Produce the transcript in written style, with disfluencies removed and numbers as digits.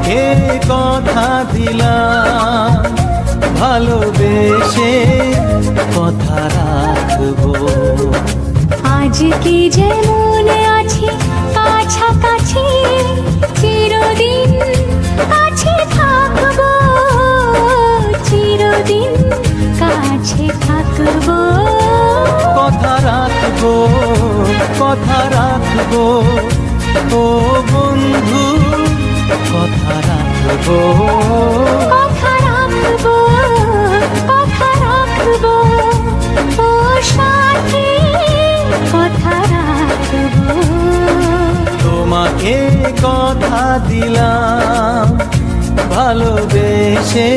তোমাকে কথা দিলাম, ভালোবেসে কথা রাখবো। আজকে যেমন আছি কাছাকাছি, চিরদিন কাছে থাকবো, চিরদিন কাছে থাকবো। কথা রাখবো, কথা রাখবো, ও বন্ধু কথা রাখবো। কথা রাখবো, কথা রাখবো, ও সাথী কথা রাখবো। তোমাকে কথা দিলাম, ভালোবেসে